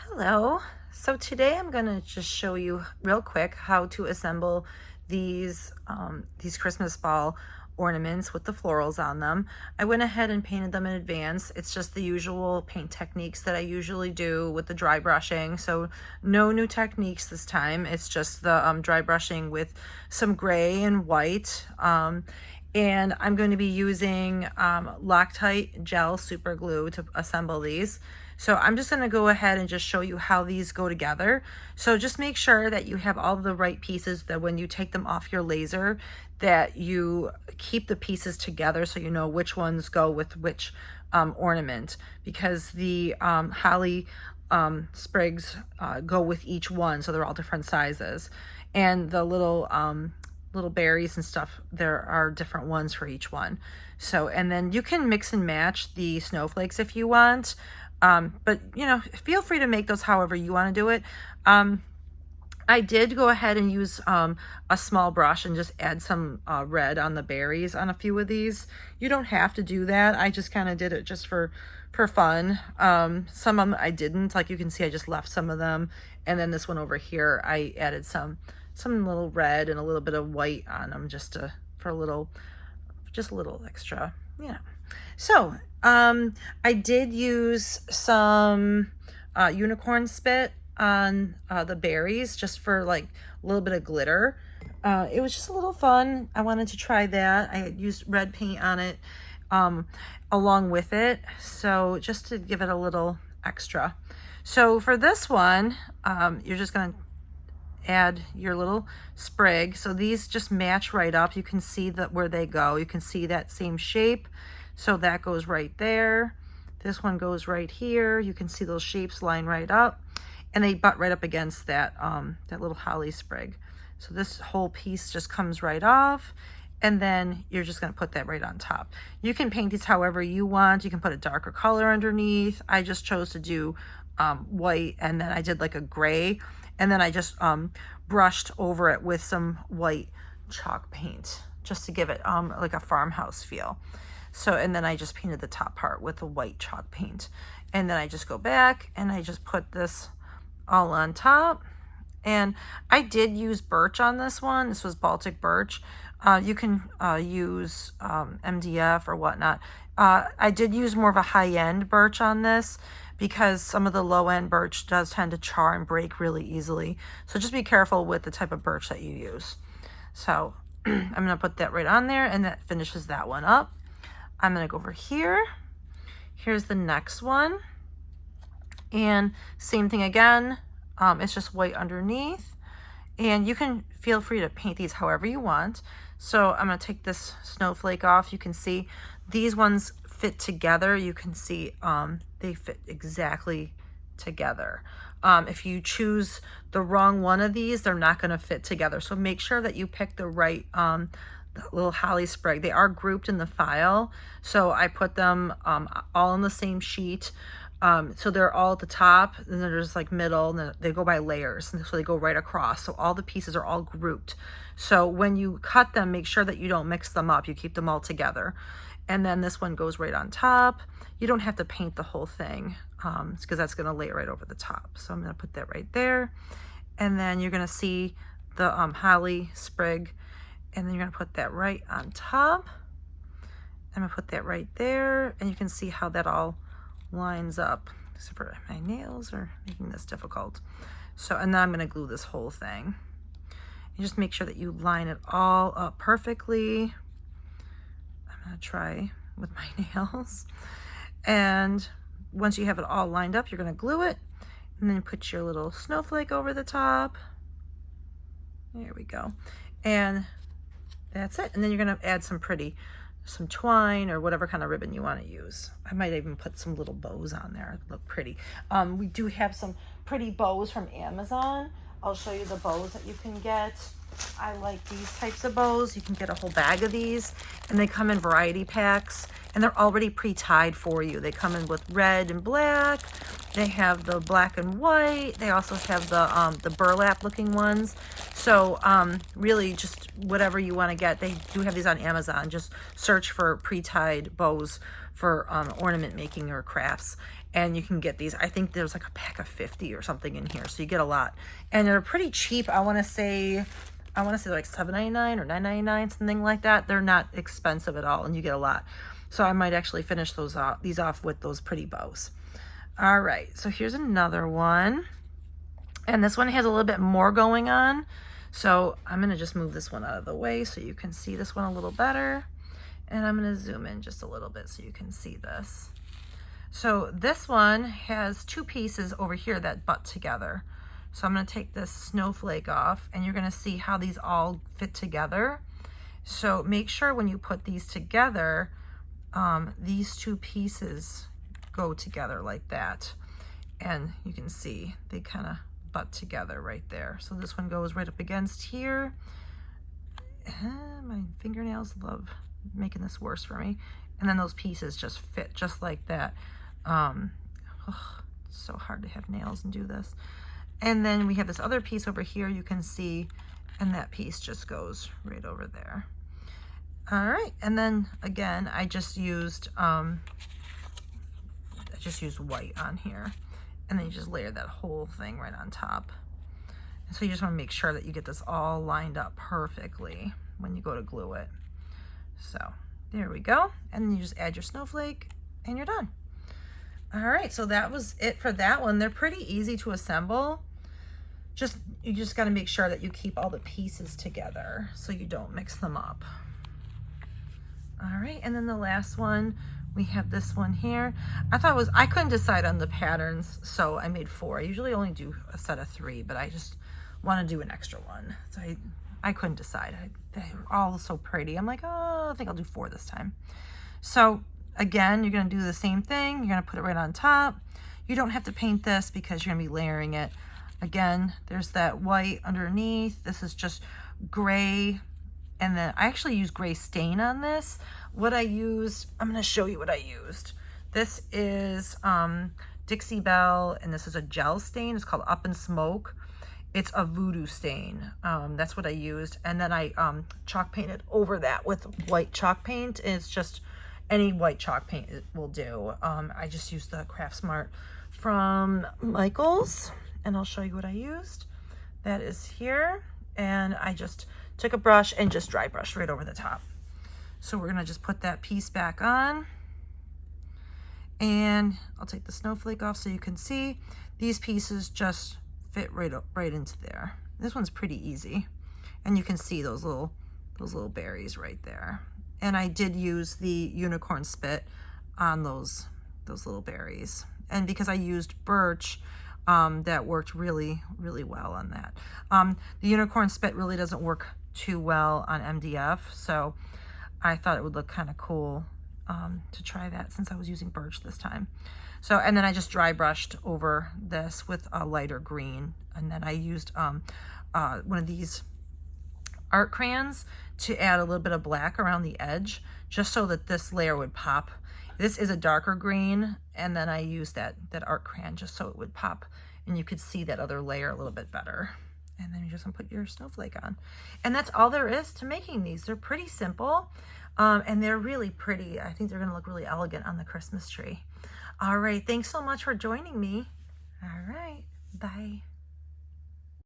Hello. So today I'm going to just show you real quick how to assemble these Christmas ball ornaments with the florals on them. I went ahead and painted them in advance. It's just the usual paint techniques that I usually do with the dry brushing. So no new techniques this time. It's just the dry brushing with some gray and white. And I'm going to be using Loctite gel super glue to assemble these. So I'm just going to go ahead and just show you how these go together. So just make sure that you have all the right pieces, that when you take them off your laser, that you keep the pieces together so you know which ones go with which ornament, because the holly sprigs go with each one, so they're all different sizes. And the little berries and stuff, there are different ones for each one. So, and then you can mix and match the snowflakes if you want. But you know, feel free to make those however you want to do it. I did go ahead and use a small brush and just add some red on the berries on a few of these. You don't have to do that. I just kind of did it just for fun. Some of them I didn't. Like you can see, I just left some of them. And then this one over here, I added some little red and a little bit of white on them just a little extra, yeah. So I did use some unicorn spit on the berries just for like a little bit of glitter. It was just a little fun. I wanted to try that. I used red paint on it along with it, so just to give it a little extra. So for this one, you're just going to add your little sprig. So these just match right up. You can see that where they go. You can see that same shape. So that goes right there. This one goes right here. You can see those shapes line right up, and they butt right up against that that little holly sprig. So this whole piece just comes right off, and then you're just going to put that right on top. You can paint these however you want. You can put a darker color underneath. I just chose to do white, and then I did like a gray, and then I just brushed over it with some white chalk paint just to give it like a farmhouse feel. So, and then I just painted the top part with the white chalk paint. And then I just go back and I just put this all on top. And I did use birch on this one. This was Baltic birch. You can use MDF or whatnot. I did use more of a high-end birch on this because some of the low-end birch does tend to char and break really easily. So just be careful with the type of birch that you use. So I'm going to put that right on there, and that finishes that one up. I'm going to go over here. Here's the next one. And same thing again. It's just white underneath. And you can feel free to paint these however you want. So I'm going to take this snowflake off. You can see these ones fit together. You can see they fit exactly together. If you choose the wrong one of these, they're not going to fit together. So make sure that you pick the right the little holly sprig. They are grouped in the file, so I put them all on the same sheet. So they're all at the top, and then there's like middle, and then they go by layers, and so they go right across. So all the pieces are all grouped. So when you cut them, make sure that you don't mix them up. You keep them all together. And then this one goes right on top. You don't have to paint the whole thing because that's going to lay right over the top. So I'm going to put that right there. And then you're going to see the holly sprig, and then you're going to put that right on top. I'm going to put that right there, and you can see how that all lines up. Except for my nails are making this difficult. So, and then I'm going to glue this whole thing. And just make sure that you line it all up perfectly. I'm going to try with my nails. And once you have it all lined up, you're going to glue it, and then put your little snowflake over the top. There we go. And that's it. And then you're going to add some twine or whatever kind of ribbon you want to use. I might even put some little bows on there. It'll look pretty. We do have some pretty bows from Amazon. I'll show you the bows that you can get. I like these types of bows. You can get a whole bag of these, and they come in variety packs, and they're already pre-tied for you. They come in with red and black. They have the black and white. They also have the burlap looking ones. So really just whatever you want to get. They do have these on Amazon. Just search for pre-tied bows for ornament making or crafts. and you can get these. I think there's like a pack of 50 or something in here, so you get a lot, and they're pretty cheap. I want to say like $7.99 or $9.99, something like that. They're not expensive at all, and you get a lot. So I might actually finish these off with those pretty bows. All right, so here's another one, and this one has a little bit more going on. So I'm gonna just move this one out of the way so you can see this one a little better. And I'm gonna zoom in just a little bit so you can see this. So this one has two pieces over here that butt together. So I'm gonna take this snowflake off, and you're gonna see how these all fit together. So make sure when you put these together, these two pieces go together like that. And you can see they kind of butt together right there. So this one goes right up against here. My fingernails love making this worse for me. And then those pieces just fit just like that. It's so hard to have nails and do this. And then we have this other piece over here, you can see, and that piece just goes right over there. All right, and then again, I just used white on here. And then you just layer that whole thing right on top. And so you just want to make sure that you get this all lined up perfectly when you go to glue it. So there we go. And then you just add your snowflake and you're done. All right, so that was it for that one. They're pretty easy to assemble. You just got to make sure that you keep all the pieces together so you don't mix them up. All right, and then the last one, we have this one here. I couldn't decide on the patterns, so I made 4. I usually only do a set of 3, but I just want to do an extra one. So I couldn't decide. They were all so pretty. I'm like, oh, I think I'll do 4 this time. So again, you're going to do the same thing. You're going to put it right on top. You don't have to paint this because you're going to be layering it. Again, there's that white underneath. This is just gray. And then I actually use gray stain on this. What I used, I'm going to show you what I used. This is Dixie Belle, and this is a gel stain. It's called Up in Smoke. It's a voodoo stain. That's what I used. And then I chalk painted over that with white chalk paint. It's just any white chalk paint will do. I just used the Craft Smart from Michaels, and I'll show you what I used. That is here. And I just took a brush and just dry brushed right over the top. So we're gonna just put that piece back on, and I'll take the snowflake off so you can see these pieces just fit right into there. This one's pretty easy, and you can see those little berries right there. And I did use the unicorn spit on those little berries, and because I used birch, that worked really well on that. The unicorn spit really doesn't work too well on MDF, so I thought it would look kind of cool to try that since I was using birch this time. So, and then I just dry brushed over this with a lighter green, and then I used one of these art crayons to add a little bit of black around the edge, just so that this layer would pop. This is a darker green, and then I used that art crayon just so it would pop, and you could see that other layer a little bit better. And then you just put your snowflake on. And that's all there is to making these. They're pretty simple, and they're really pretty. I think they're gonna look really elegant on the Christmas tree. All right, thanks so much for joining me. All right, bye.